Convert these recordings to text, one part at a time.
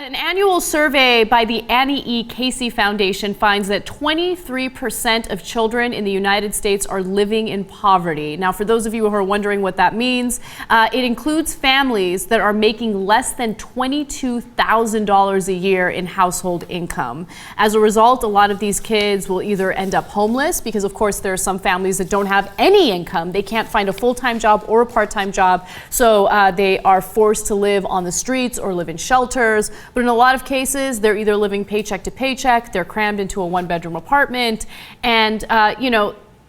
An annual survey by the Annie E. Casey Foundation finds that 23% of children in the United States are living in poverty. Now, for those of you who are wondering what that means, it includes families that are making less than $22,000 a year in household income. As a result, a lot of these kids will either end up homeless because, of course, there are some families that don't have any income. They can't find a full-time job or a part-time job, so they are forced to live on the streets or live in shelters. But in a lot of cases, they're either living paycheck to paycheck, they're crammed into a one-bedroom apartment, and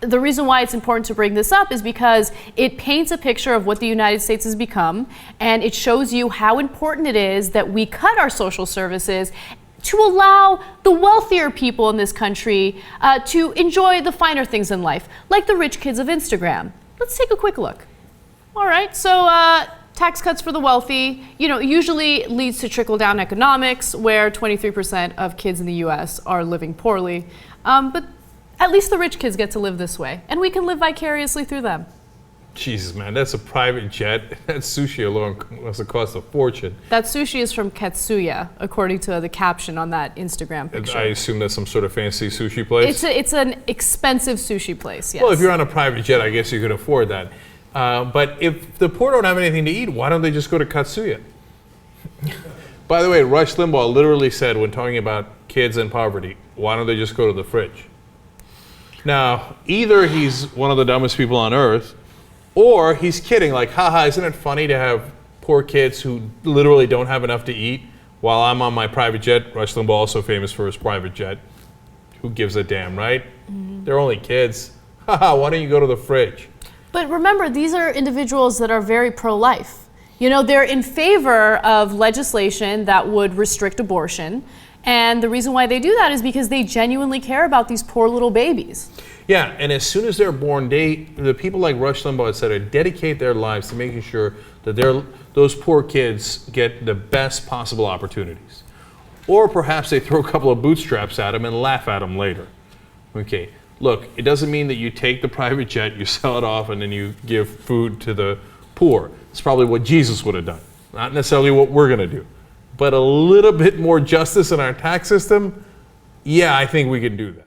the reason why it's important to bring this up is because it paints a picture of what the United States has become, and it shows you how important it is that we cut our social services to allow the wealthier people in this country to enjoy the finer things in life, like the rich kids of Instagram. Let's take a quick look. All right, so tax cuts for the wealthy, usually leads to trickle-down economics, where 23% of kids in the U.S. are living poorly. But at least the rich kids get to live this way, and we can live vicariously through them. Jesus, man, that's a private jet. That sushi alone must have cost a fortune. That sushi is from Katsuya, according to the caption on that Instagram picture. I assume that's some sort of fancy sushi place? It's an expensive sushi place, yes. Well, if you're on a private jet, I guess you could afford that. But if the poor don't have anything to eat, why don't they just go to Katsuya? By the way, Rush Limbaugh literally said when talking about kids and poverty, why don't they just go to the fridge? Now, either he's one of the dumbest people on earth, or he's kidding, like, haha, isn't it funny to have poor kids who literally don't have enough to eat while I'm on my private jet? Rush Limbaugh also famous for his private jet. Who gives a damn, right? Mm-hmm. They're only kids. Haha, why don't you go to the fridge? But remember, these are individuals that are very pro-life. They're in favor of legislation that would restrict abortion. And the reason why they do that is because they genuinely care about these poor little babies. Yeah, and as soon as they're born, the people like Rush Limbaugh, et cetera, dedicate their lives to making sure that those poor kids get the best possible opportunities. Or perhaps they throw a couple of bootstraps at them and laugh at them later. Okay. Look, it doesn't mean that you take the private jet, you sell it off, and then you give food to the poor. It's probably what Jesus would have done, not necessarily what we're going to do. But a little bit more justice in our tax system, yeah, I think we can do that.